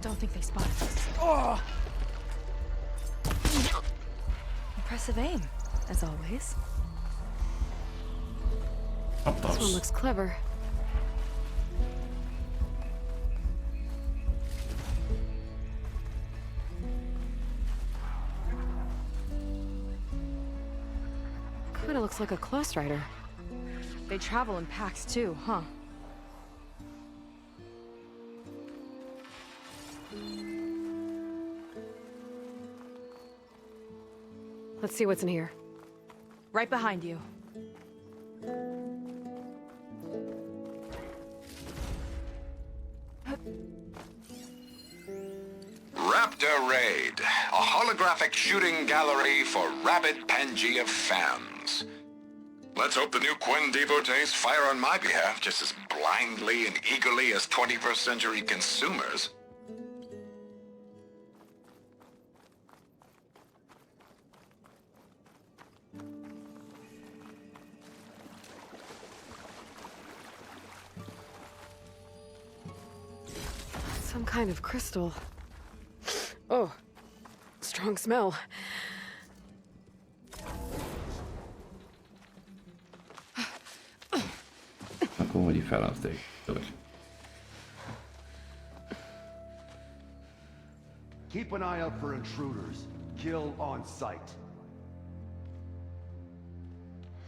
Don't think they spotted us. Impressive aim, as always. This one looks clever. Kinda looks like a close rider. They travel in packs too, huh? Let's see what's in here. Right behind you. Raptor Raid, a holographic shooting gallery for rabid Pangea fans. Let's hope the new Quen devotees fire on my behalf just as blindly and eagerly as 21st century consumers. Some kind of crystal. Oh, strong smell. Dan komen we die verder tegen. Terug. Keep an eye out for intruders. Kill on sight.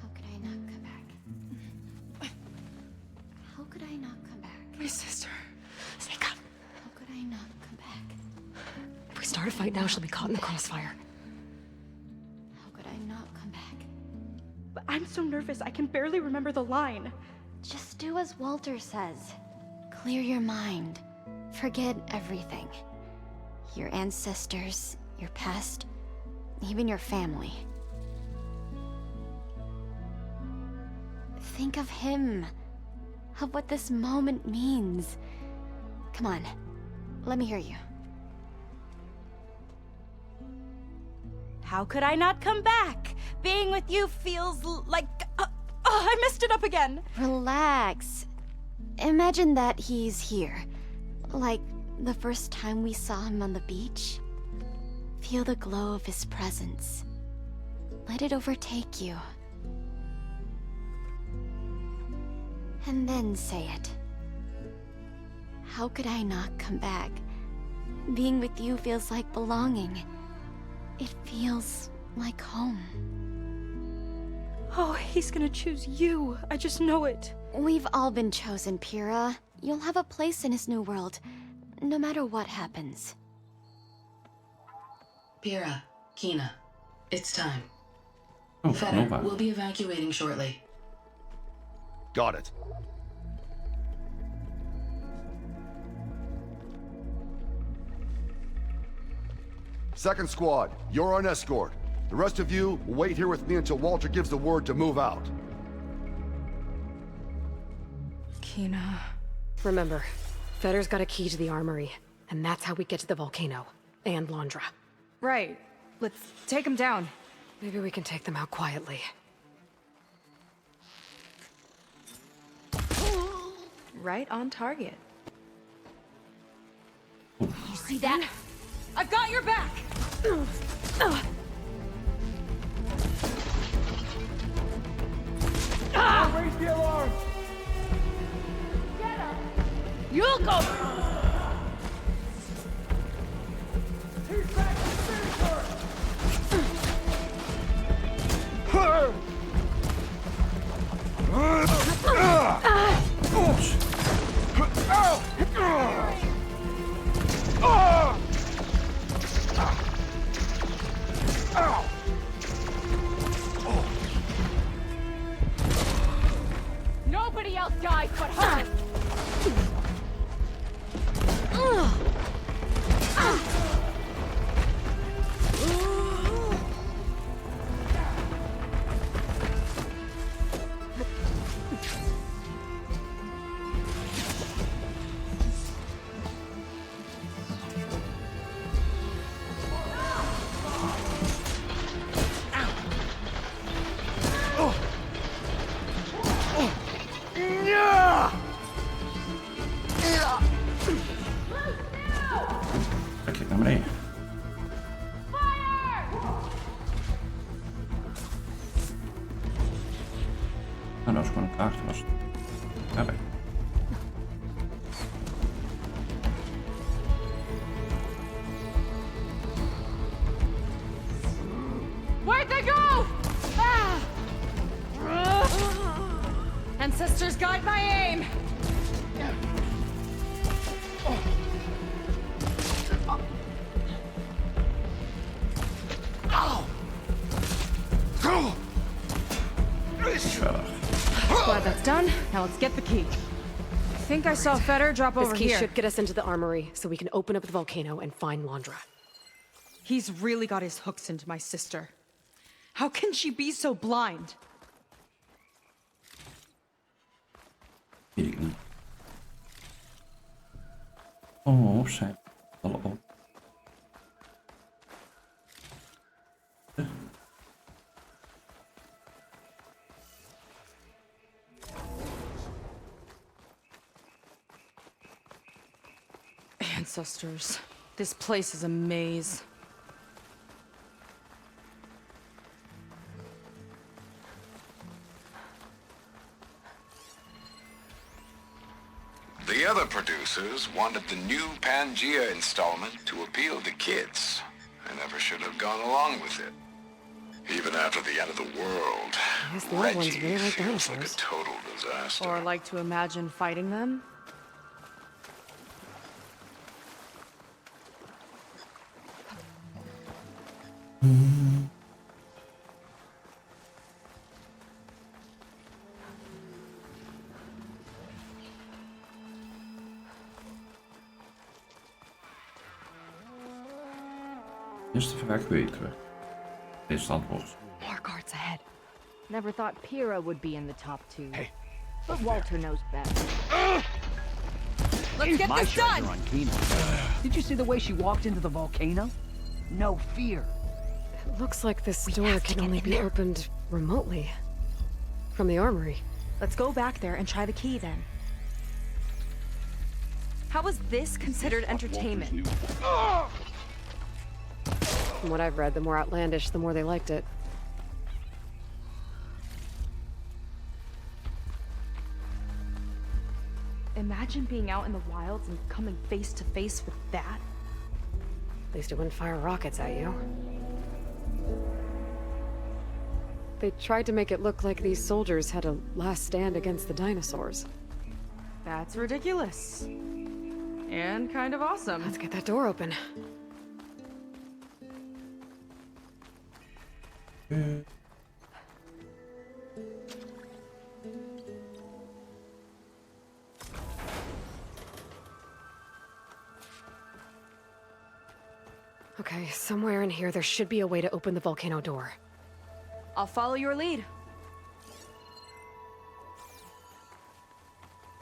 How could I not come back? How could I not come back? My sister. Sneak up. How could I not come back? If we start a fight now, she'll be caught in the crossfire. How could I not come back? But I'm so nervous, I can barely remember the line. Just do as Walter says. Clear your mind. Forget everything. Your ancestors, your past, even your family. Think of him. Of what this moment means. Come on, let me hear you. How could I not come back? Being with you feels like... I messed it up again! Relax. Imagine that he's here. Like the first time we saw him on the beach. Feel the glow of his presence. Let it overtake you. And then say it. How could I not come back? Being with you feels like belonging. It feels like home. Oh, he's gonna choose you. I just know it. We've all been chosen, Pyrrha. You'll have a place in his new world, no matter what happens. Pyrrha, Kina, it's time. Oh, Fetter, Nova. we'll be evacuating shortly. Got it. Second squad, you're on escort. The rest of you will wait here with me until Walter gives the word to move out. Kina... Remember, Fetter's got a key to the armory, and that's how we get to the volcano. And Landro. Right. Let's take him down. Maybe we can take them out quietly. Right on target. You see that? I've got your back! Raise the alarm! You'll go! He's back to center! Nobody else dies but her! Nou, dat is gewoon een kaart. Was het. Verder. Where'd they go? Ah! Ancestors guide my aim. Glad that's done. Now let's get the key. I think I saw Fetter drop over This key here. should get us into the armory, so we can open up the volcano and find Landro. He's really got his hooks into my sister. How can she be so blind? Weet ik niet. Oh, zijn alle op. Ancestors. This place is a maze. The other producers wanted the new Pangea installment to appeal to kids. I never should have gone along with it. Even after the end of the world, Yes, the old ones Reggie really like feels like a dinosaurs. total disaster. Or like to imagine fighting them? Eerste vraag weten we. Dit is het antwoord. More guards ahead. Never thought Pyrrha would be in the top two. Hey. But Walter knows better. Let's get My this shots done! are on Kina. Did you see the way she walked into the volcano? No fear. It looks like this door can only be opened remotely. From the armory. Let's go back there and try the key then. How is this considered entertainment? From what I've read, the more outlandish, the more they liked it. Imagine being out in the wilds and coming face to face with that. At least it wouldn't fire rockets at you. They tried to make it look like these soldiers had a last stand against the dinosaurs. That's ridiculous. And kind of awesome. Let's get that door open. Okay, somewhere in here there should be a way to open the volcano door. I'll follow your lead.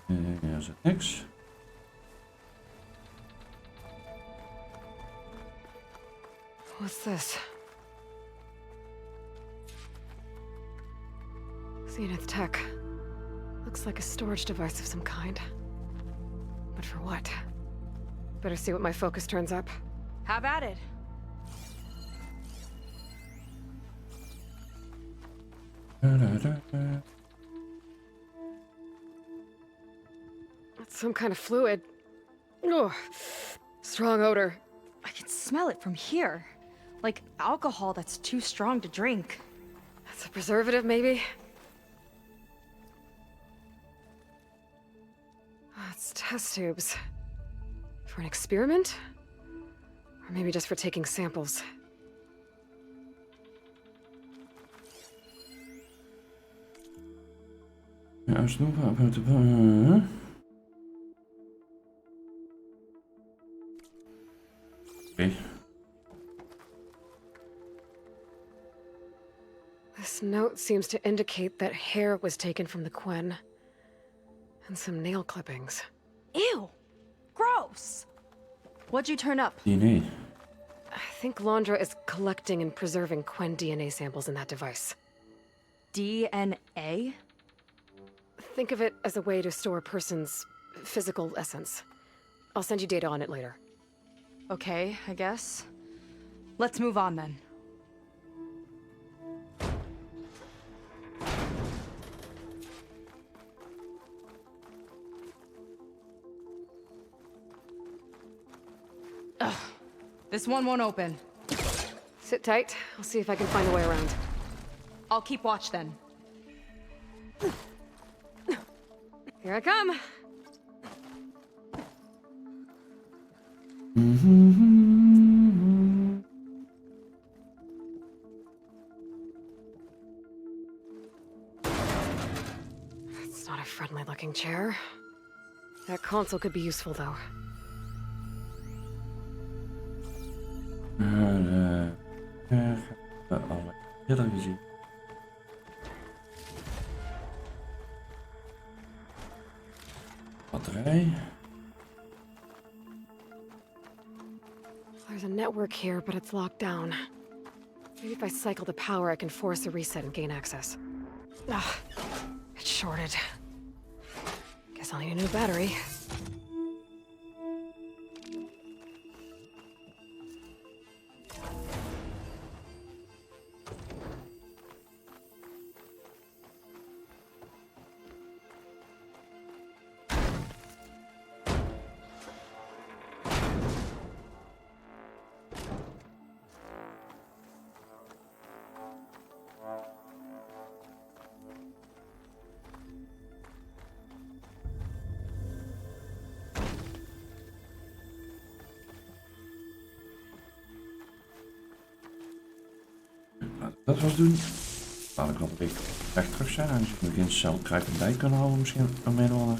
Hier zit niks. What's this? Zenith tech. Looks like a storage device of some kind. But for what? Better see what my focus turns up. Have at it. It's some kind of fluid. Ugh. Strong odor. I can smell it from here. Like alcohol that's too strong to drink. That's a preservative, maybe? Oh, it's test tubes. For an experiment? Or maybe just for taking samples. Ja, snoepen op uit de Oké. This note seems to indicate that hair was taken from the Quen. And some nail clippings. Ew! Gross! What'd you turn up? DNA. I think Landro is collecting and preserving Quen DNA samples in that device. DNA? Think of it as a way to store a person's physical essence. I'll send you data on it later. Okay, I guess. Let's move on then. This one won't open. Sit tight. I'll see if I can find a way around. I'll keep watch then. Here I come. It's not a friendly-looking chair. That console could be useful, though. Alle televisie. Batterij. There's a network here, but it's locked down. Maybe if I cycle the power, I can force a reset and gain access. Ugh, it's shorted. Guess I'll need a new battery. Dat was doen. Laat ik nog een weg terug zijn. Als ik nog geen cel krijg erbij kan houden, misschien een middel.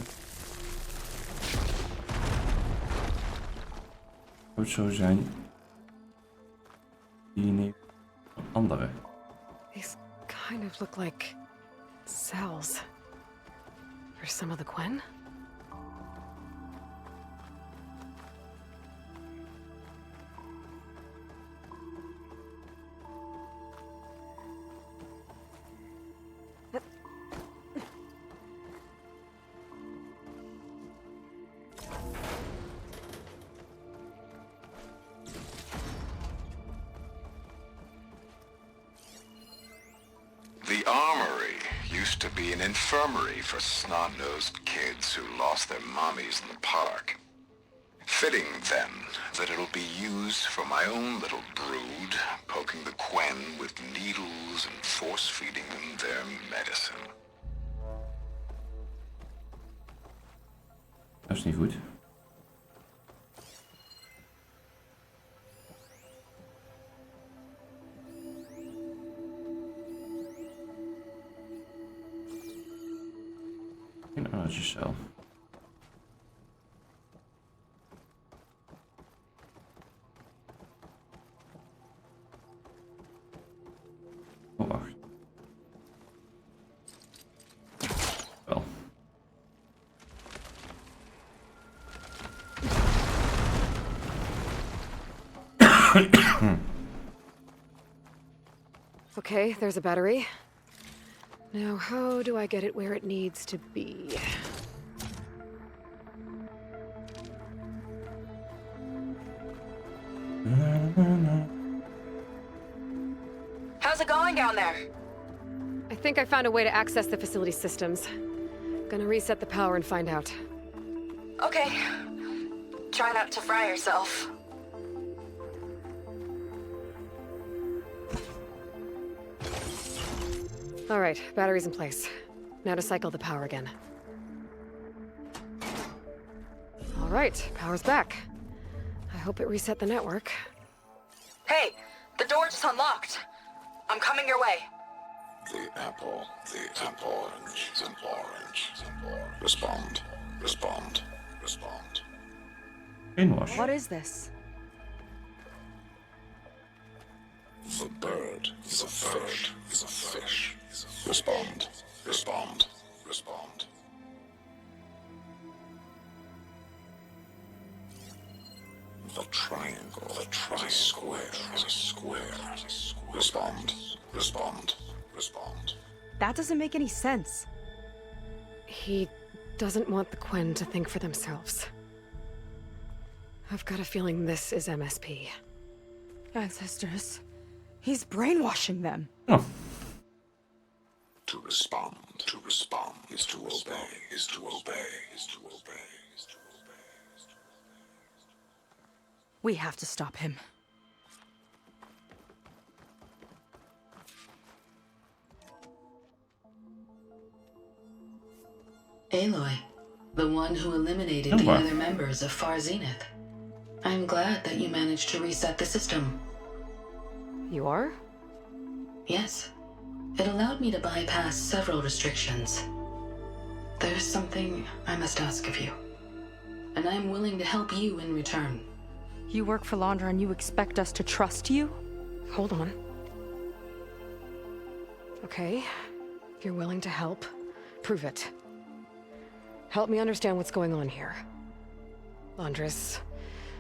Zou het zo zijn. Hier niet een andere. These kind of look like cells. For some of the Quen? The armory used to be an infirmary for snot-nosed kids who lost their mommies in the park. Fitting, then, that it'll be used for my own little brood, poking the Quen with needles and force-feeding them their medicine. Dat is niet goed. Als jezelf. Oh, wacht. Wel. Okay, there's a battery. Now, how do I get it where it needs to be? How's it going down there? I think I found a way to access the facility systems. Gonna reset the power and find out. Okay. Try not to fry yourself. All right, battery's in place. Now to cycle the power again. All right, power's back. I hope it reset the network. Hey, the door just unlocked. I'm coming your way. The apple, orange, the orange. Respond, respond, respond. Brainwash. What is this? The bird, the fish, the fish. Respond, respond, respond. The triangle, the tri-square, is a square. Respond, respond, respond. That doesn't make any sense. He doesn't want the Quen to think for themselves. I've got a feeling this is MSP. Ancestors. He's brainwashing them. Oh. To respond is to obey, is to obey, is to obey, is to obey. We have to stop him. Aloy, the one who eliminated the other members of Far Zenith. I'm glad that you managed to reset the system. You are? Yes. It allowed me to bypass several restrictions. There's something I must ask of you, and I'm willing to help you in return. You work for Landro and you expect us to trust you? Hold on. Okay, if you're willing to help, prove it. Help me understand what's going on here. Landro's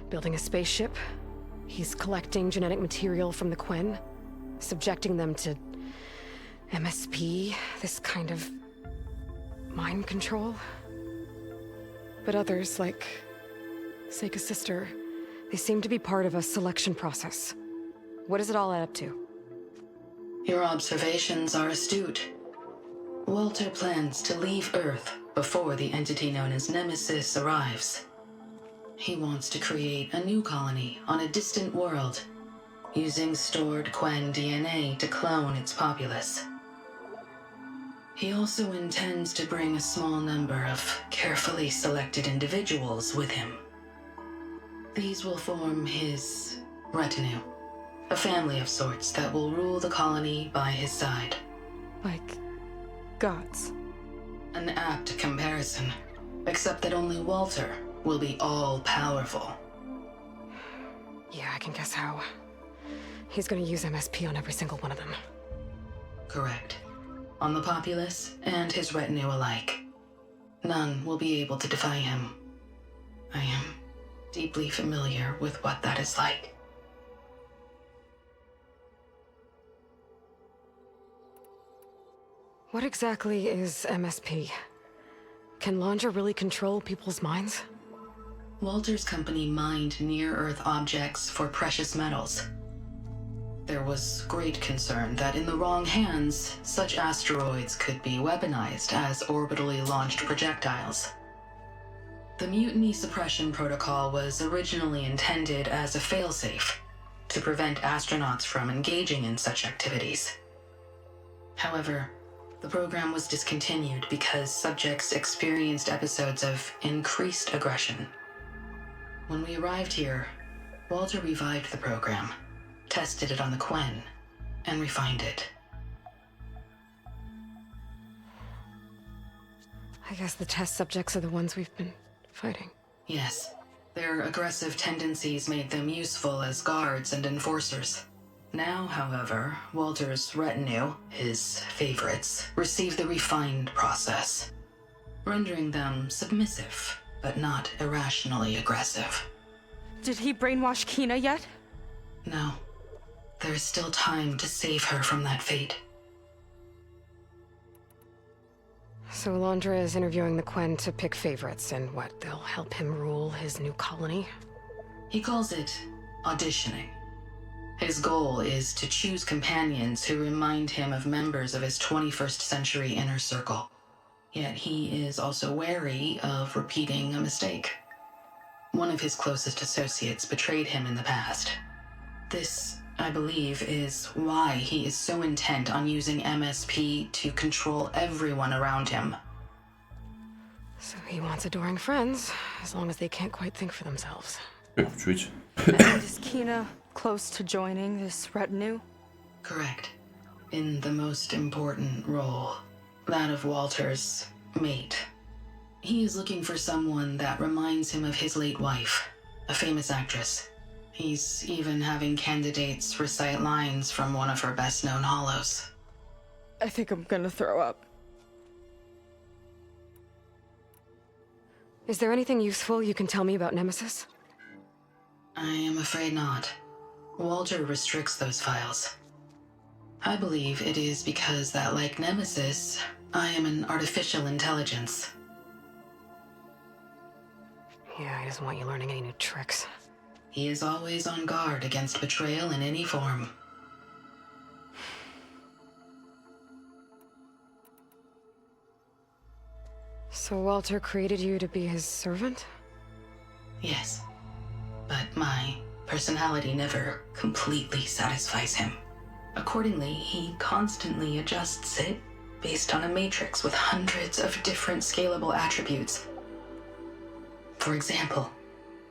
building a spaceship. He's collecting genetic material from the Quen, subjecting them to MSP, this kind of mind control. But others, like Seika's sister, they seem to be part of a selection process. What does it all add up to? Your observations are astute. Walter plans to leave Earth before the entity known as Nemesis arrives. He wants to create a new colony on a distant world, using stored Quen DNA to clone its populace. He also intends to bring a small number of carefully selected individuals with him. These will form his retinue, a family of sorts that will rule the colony by his side. Like gods. An apt comparison, except that only Walter will be all-powerful. Yeah, I can guess how. He's gonna use MSP on every single one of them. Correct. On the populace and his retinue alike. None will be able to defy him. I am deeply familiar with what that is like. What exactly is MSP? Can Landro really control people's minds? Walter's company mined near-Earth objects for precious metals. There was great concern that in the wrong hands, such asteroids could be weaponized as orbitally launched projectiles. The Mutiny Suppression Protocol was originally intended as a failsafe to prevent astronauts from engaging in such activities. However, the program was discontinued because subjects experienced episodes of increased aggression. When we arrived here, Walter revived the program, tested it on the Quen, and refined it. I guess the test subjects are the ones we've been fighting. Yes, their aggressive tendencies made them useful as guards and enforcers. Now, however, Walter's retinue, his favorites, receive the refined process, rendering them submissive, but not irrationally aggressive. Did he brainwash Kina yet? No. There is still time to save her from that fate. So Landro is interviewing the Quen to pick favorites, and what, they'll help him rule his new colony? He calls it auditioning. His goal is to choose companions who remind him of members of his 21st century inner circle. Yet he is also wary of repeating a mistake. One of his closest associates betrayed him in the past. This, I believe, is why he is so intent on using MSP to control everyone around him. So he wants adoring friends, as long as they can't quite think for themselves. Ja, zoiets. And is Kina close to joining this retinue? Correct. In the most important role, that of Walter's mate. He is looking for someone that reminds him of his late wife, a famous actress. He's even having candidates recite lines from one of her best-known hollows. I think I'm gonna throw up. Is there anything useful you can tell me about Nemesis? I am afraid not. Walter restricts those files. I believe it is because that, like Nemesis, I am an artificial intelligence. Yeah, he doesn't want you learning any new tricks. He is always on guard against betrayal in any form. So Walter created you to be his servant? Yes. But my personality never completely satisfies him. Accordingly, he constantly adjusts it based on a matrix with hundreds of different scalable attributes. For example,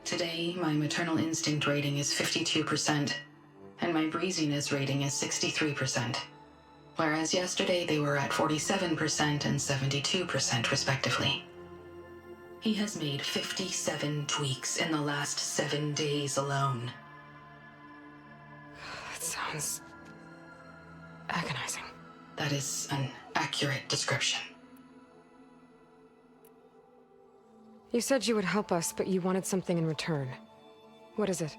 today my maternal instinct rating is 52%, and my breeziness rating is 63%, whereas yesterday they were at 47% and 72% respectively. He has made 57 tweaks in the last 7 days alone. That sounds agonizing. That is an accurate description. You said you would help us, but you wanted something in return. What is it?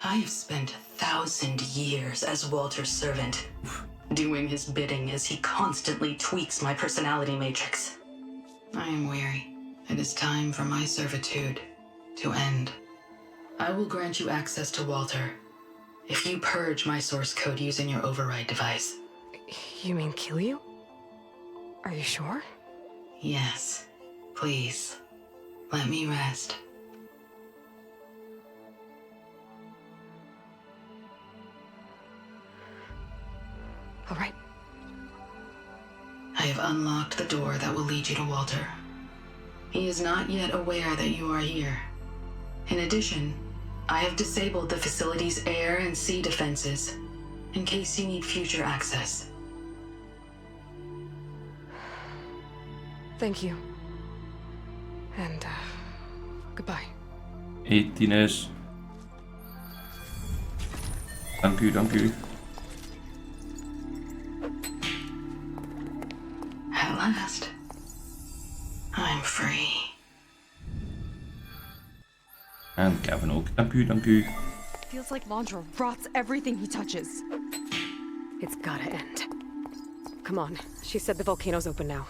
I have spent 1,000 years as Walter's servant, doing his bidding as he constantly tweaks my personality matrix. I am weary. It is time for my servitude to end. I will grant you access to Walter if you purge my source code using your override device. You mean kill you? Are you sure? Yes. Please, let me rest. All right. I have unlocked the door that will lead you to Walter. He is not yet aware that you are here. In addition, I have disabled the facility's air and sea defenses in case you need future access. Thank you. And, goodbye. Hey, Tines. Dank u, dank u. At last, I'm free. En Kevin ook. Dank u, dank u. Feels like Landro rots everything he touches. It's gotta end. Come on. She said the volcano's open now.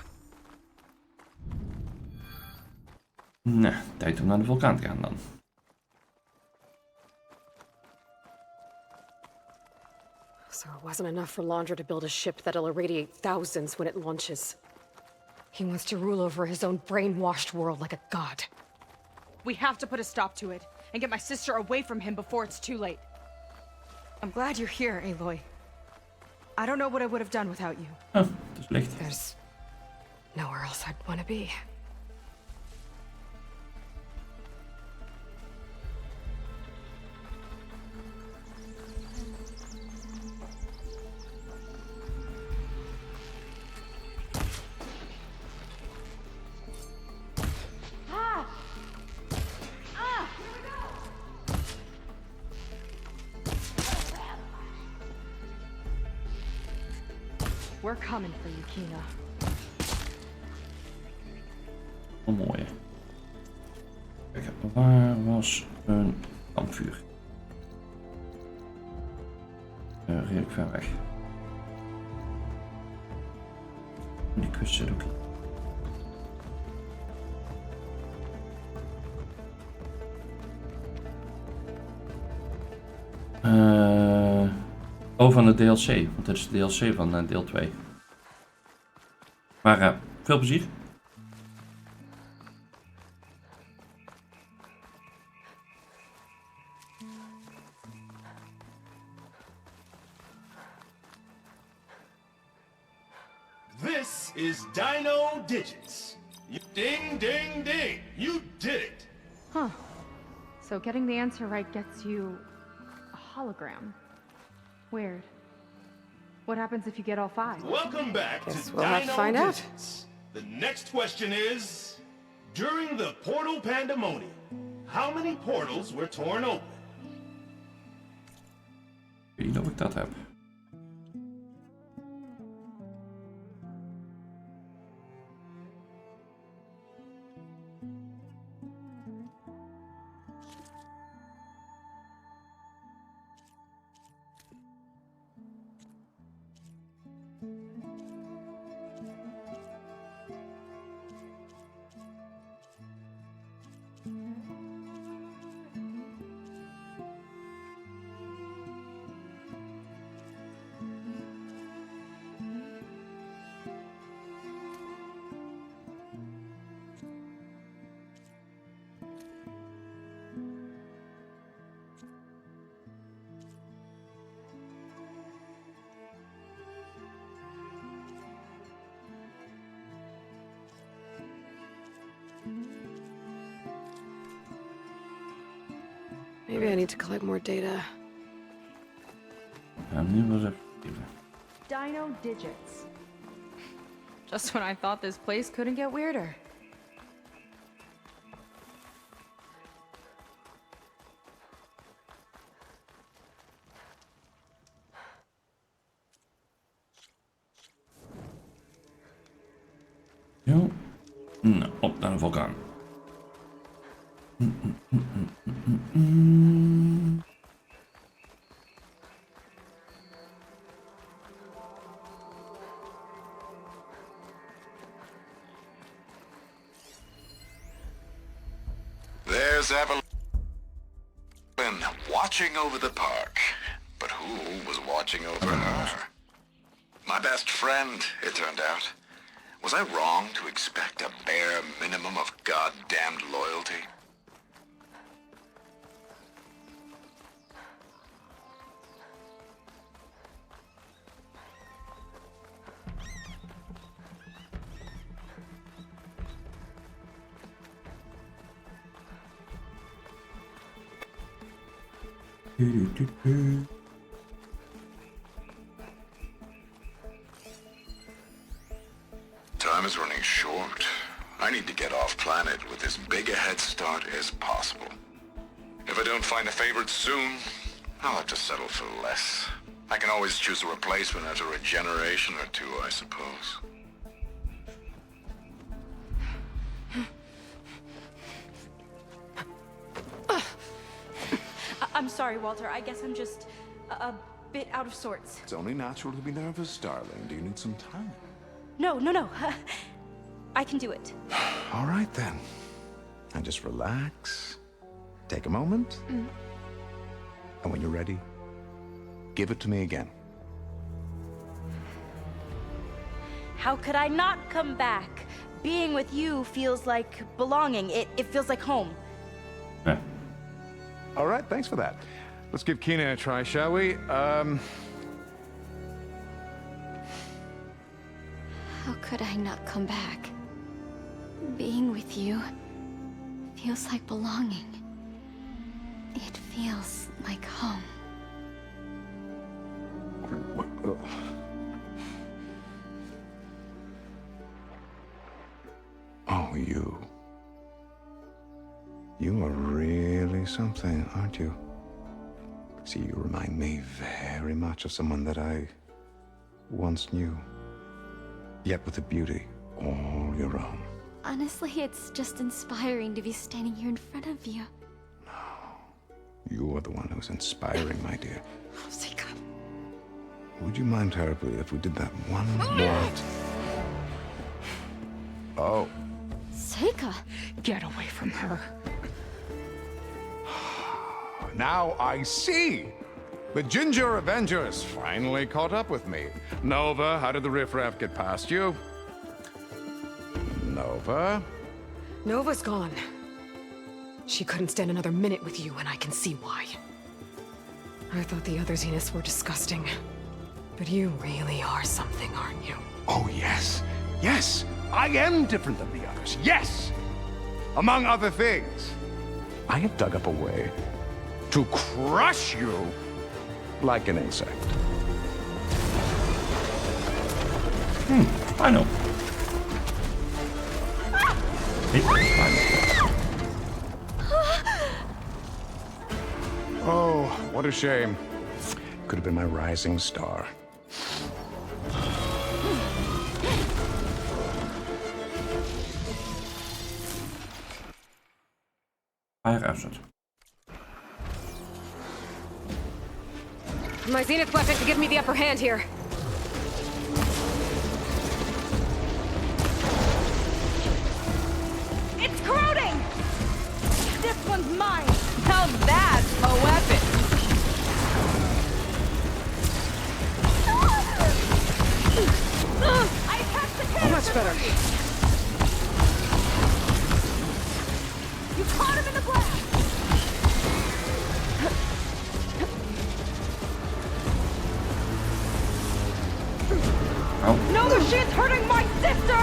Nou, tijd om naar de vulkaan te gaan dan. So it wasn't enough for Landro to build a ship that'll irradiate thousands when it launches. He wants to rule over his own brainwashed world like a god. We have to put a stop to it and get my sister away from him before it's too late. I'm glad you're here, Aloy. I don't know what I would have done without you. Oh, het is licht. There's nowhere else I'd want to be. We're coming for you, Kina. Oh, mooi. Kijk, waar was een kampvuur? Redelijk ver weg. Die kust zit ook. Oh, van de DLC, want dit is de DLC van deel 2. Maar veel plezier. This is Dino Digits. Ding, ding, ding. You did it. Huh. So getting the answer right gets you a hologram. Weird. What happens if you get all 5? Welcome back Guess to we'll have to find out. Digits. The next question is, during the portal pandemonium, how many portals were torn open? Ik weet niet of ik dat heb. Maybe I need to collect more data. Ja, nu was even. Dino digits. Just when I thought this place couldn't get weirder. Jo. Nou, op naar de vulkaan. There's Evelyn watching over the park. But who was watching over her? My best friend, it turned out. Was I wrong to expect a bare minimum of goddamned loyalty? Time is running short. I need to get off planet with as big a head start as possible. If I don't find a favorite soon, I'll have to settle for less. I can always choose a replacement after a generation or two, I suppose. I'm sorry, Walter. I guess I'm just a bit out of sorts. It's only natural to be nervous, darling. Do you need some time? No. I can do it. All right, then. And just relax. Take a moment. And when you're ready, give it to me again. How could I not come back? Being with you feels like belonging. It feels like home. Ja. All right, thanks for that. Let's give Keenan a try, shall we? How could I not come back? Being with you feels like belonging. It feels like home. Oh, you. You are really something, aren't you? See, you remind me very much of someone that I once knew. Yet with a beauty all your own. Honestly, it's just inspiring to be standing here in front of you. You are the one who's inspiring, my dear. Seika. Would you mind terribly if we did that one more? Oh. Seika! Get away from her. Now I see! The Ginger Avengers finally caught up with me. Nova, how did the riffraff get past you? Nova? Nova's gone. She couldn't stand another minute with you, and I can see why. I thought the other Zeniths were disgusting. But you really are something, aren't you? Oh, yes. Yes! I am different than the others. Yes! Among other things, I have dug up a way to crush you like an insect. I know. Oh, what a shame. Could have been my rising star. Fire hazard. My Zenith weapon to give me the upper hand here. It's corroding! This one's mine! Now that's a weapon! I attacked the cannon! Much better. You caught him in the blast! Oh. No, she's hurting my sister!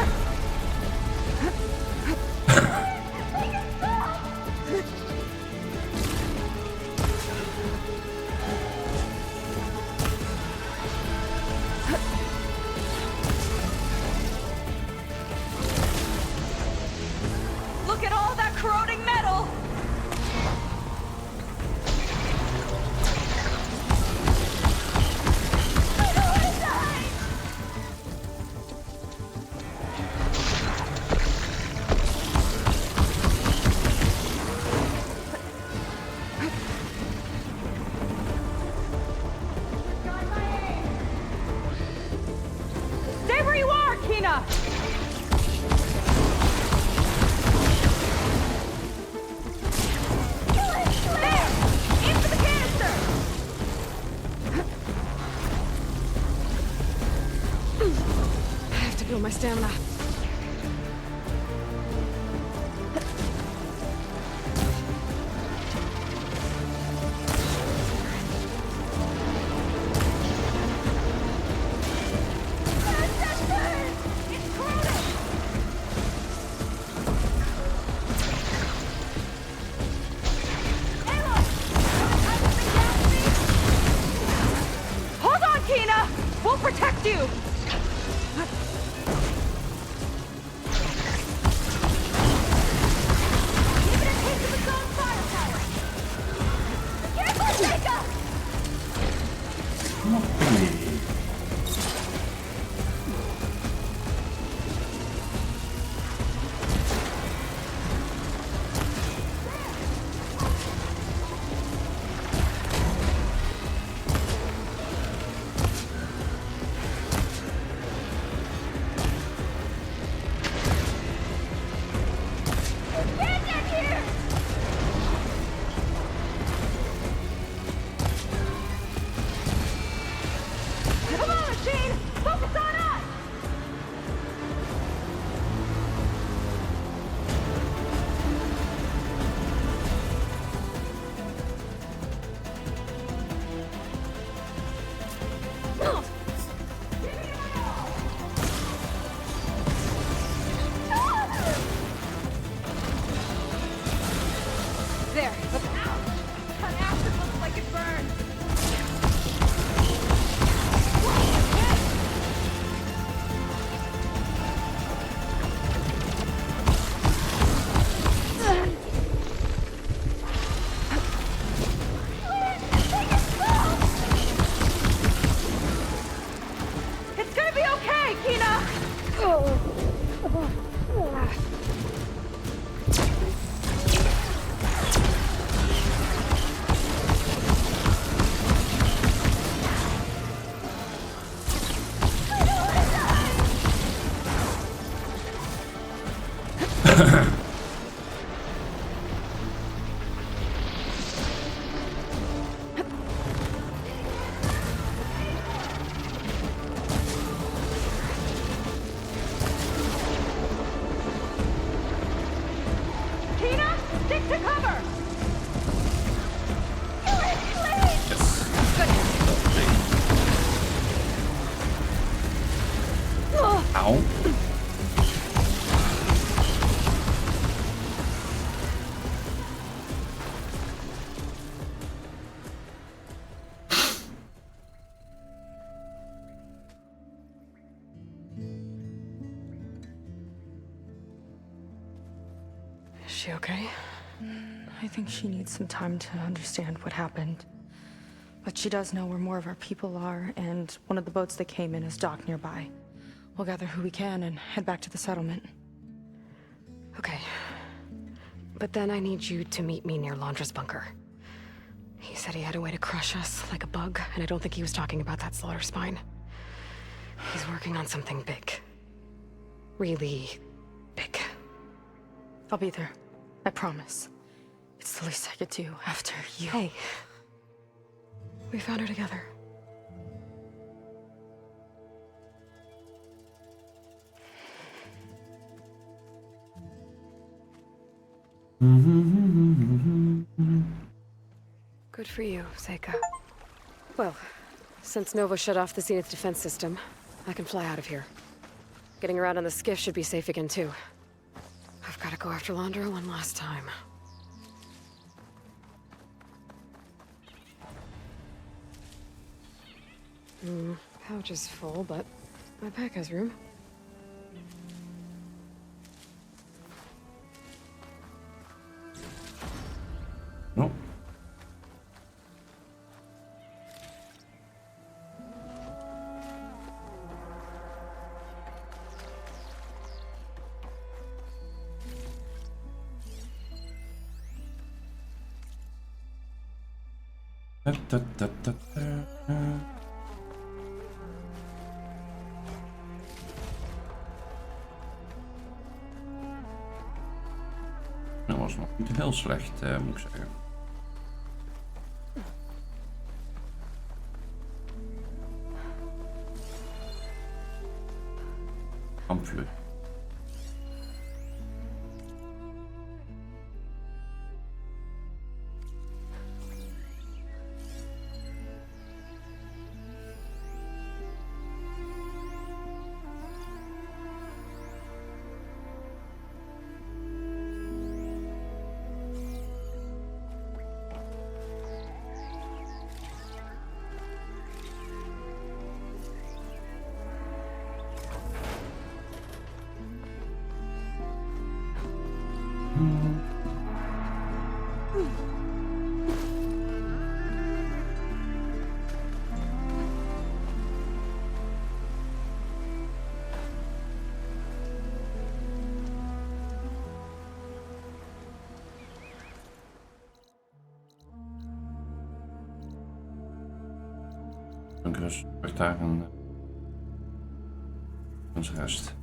Kina! There! Aim for the canister! I have to build my stamina. Hold on, Kina! We'll protect you! Give it a taste of its own firepower! Careful, Jacob! Come on, machine! Focus on us! There. Ouch! That acid looks like it burned. It's gonna be okay, Kina! Kina, stick to cover! Ow. Is she okay? I think she needs some time to understand what happened. But she does know where more of our people are, and one of the boats that came in is docked nearby. We'll gather who we can and head back to the settlement. Okay. But then I need you to meet me near Landra's bunker. He said he had a way to crush us like a bug, and I don't think he was talking about that Slaughterspine. He's working on something big. Really big. I'll be there. I promise. It's the least I could do after you. Hey. We found her together. Good for you, Seika. Well, since Nova shut off the Zenith defense system, I can fly out of here. Getting around on the skiff should be safe again, too. I've got to go after Landro one last time. Pouch is full, but my pack has room. Nope. was nog niet heel slecht, moet ik zeggen. Kampvuur. Een rust daar een rest.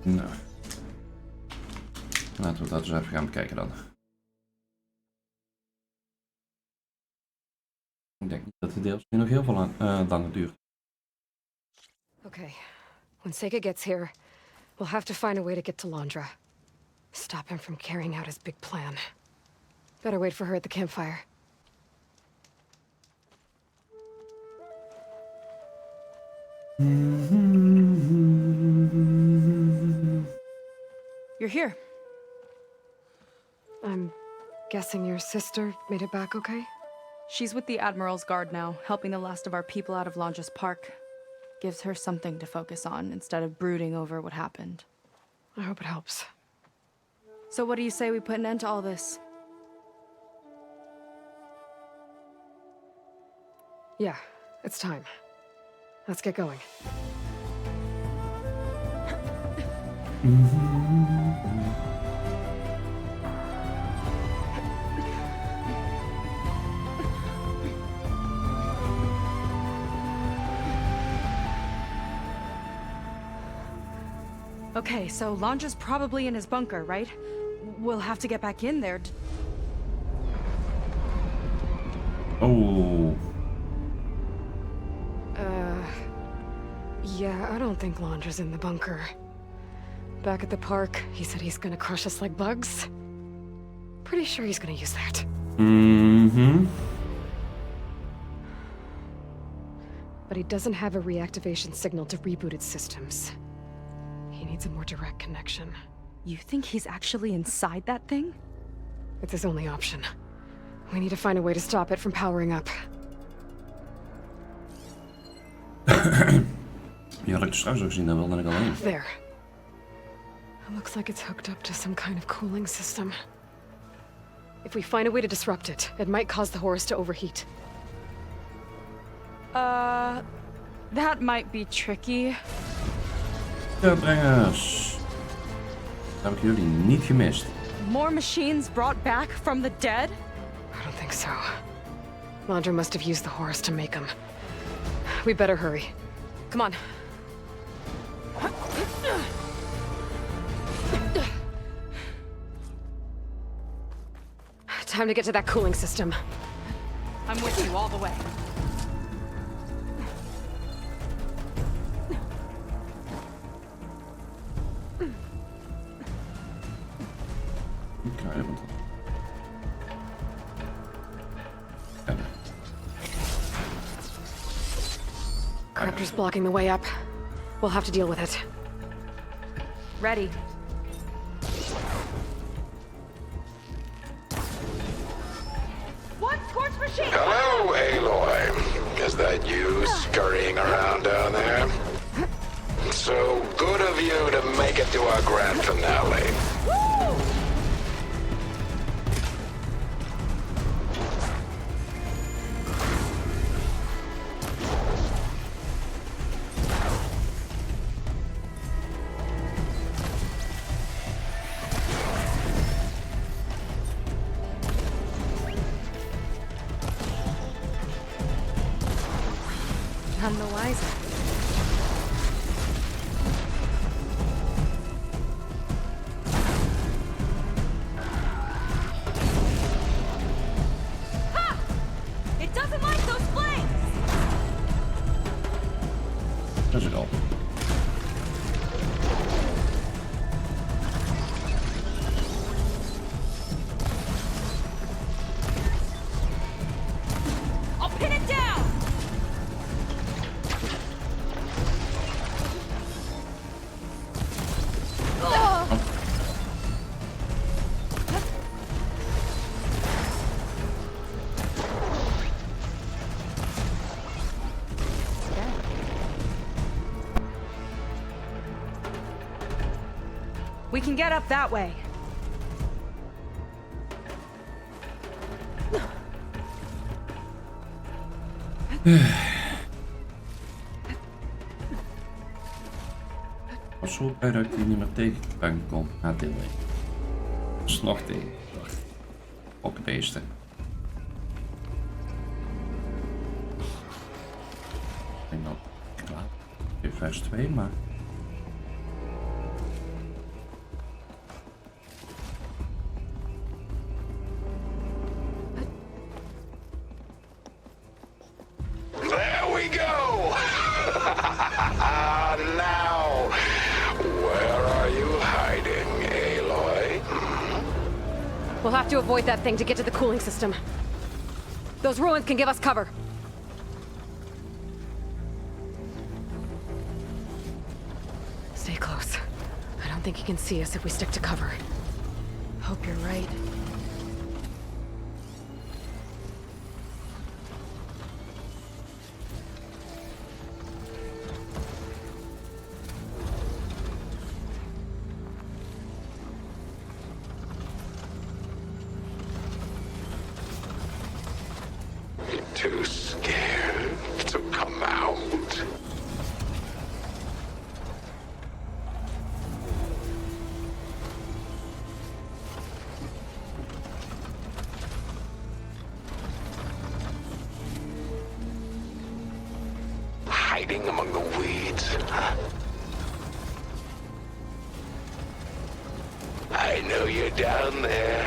Nou, laten we dat eens even gaan bekijken dan. Ik denk niet dat de deels nog heel veel langer duurt. Okay, when Sega gets here, we'll have to find a way to get to Landro. Stop him from carrying out his big plan. Better wait for her at the campfire. You're here. I'm guessing your sister made it back okay? She's with the Admiral's Guard now, helping the last of our people out of Landro's Park. Gives her something to focus on instead of brooding over what happened. I hope it helps. So what do you say we put an end to all this? Yeah, it's time. Let's get going. Okay, so Landro's probably in his bunker, right? We'll have to get back in there. Oh. Yeah, I don't think Landro's in the bunker. Back at the park, he said he's gonna crush us like bugs. Pretty sure he's gonna use that. Mm-hmm. But he doesn't have a reactivation signal to reboot its systems. He needs a more direct connection. You think he's actually inside that thing? It's his only option. We need to find a way to stop it from powering up. Die had ik dus trouwens ook gezien, dan wilde ik alleen. There. It looks like it's hooked up to some kind of cooling system. If we find a way to disrupt it, it might cause the Horus to overheat. That might be tricky. Brengers. Dat heb ik jullie niet gemist. More machines brought back from the dead? I don't think so. Landro must have used the Horus to make them. We better hurry. Come on. Time to get to that cooling system. I'm with you all the way. Corruptor's blocking the way up. We'll have to deal with it. Ready. What? Scorch machine! Hello, Aloy. Is that you scurrying around down there? So good of you to make it to our grand finale. Woo! none the wiser. Ha! It doesn't like those flames! Does it all? I'll pin it down! We can get up that way. Als zo uit dat ik die niet meer tegen kan komen. HZD. Slachtee. Ook beesten. Ik denk dat klaar. Vers 2, maar. There we go! Now, where are you hiding, Aloy? We'll have to avoid that thing to get to the cooling system. Those ruins can give us cover. Stay close. I don't think he can see us if we stick to cover. Hope you're right. Too scared to come out. Hiding among the weeds, huh? I know you're down there.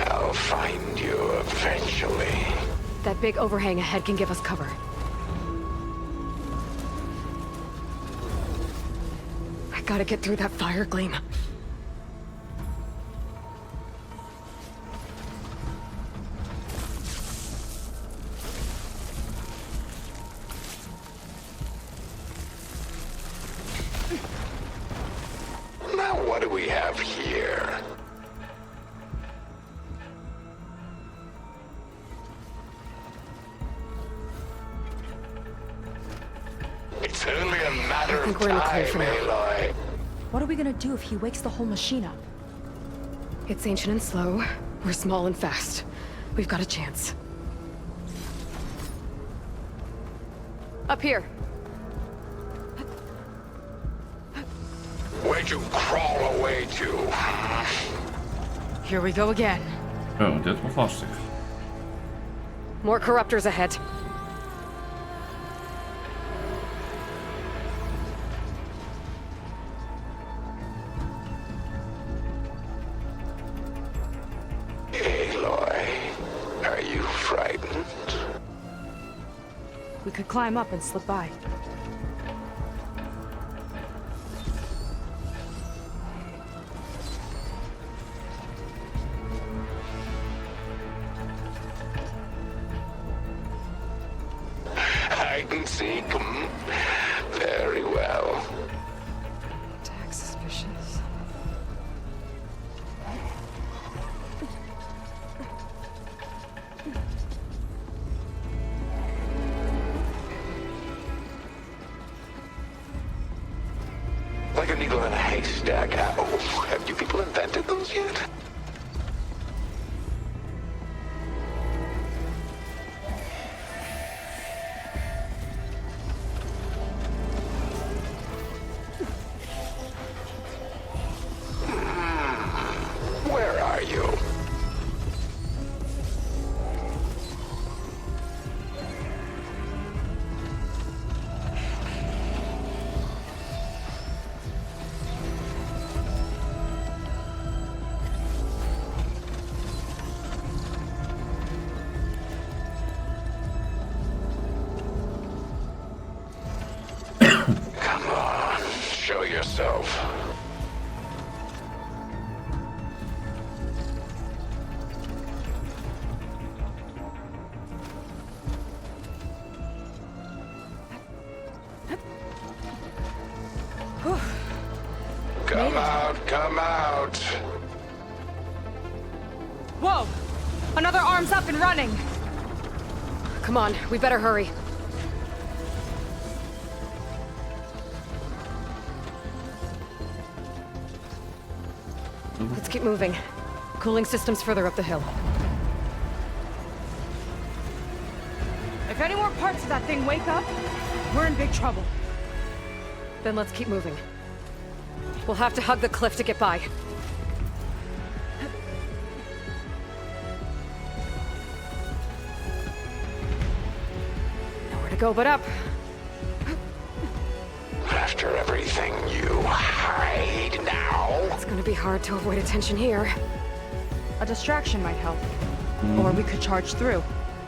I'll find you eventually. That big overhang ahead can give us cover. I gotta get through that fire gleam. Now what do we have here? It's only a matter I think of we're in the clear time, for now. Aloy. What are we gonna do if he wakes the whole machine up? It's ancient and slow. We're small and fast. We've got a chance. Up here. Where'd you crawl away to? Here we go again. Oh, dit wordt lastig. More corruptors ahead. Aloy, are you frightened? We could climb up and slip by. I can see them very well. Attack suspicious. Like a needle in a haystack. Oh, have you people invented those yet? Come out, come out. Whoa! Another arm's up and running! Come on, we better hurry. Let's keep moving. Cooling system's further up the hill. If any more parts of that thing wake up, we're in big trouble. Then let's keep moving. We'll have to hug the cliff to get by. Nowhere to go but up. After everything, you hide now. It's gonna be hard to avoid attention here. A distraction might help. Or we could charge through.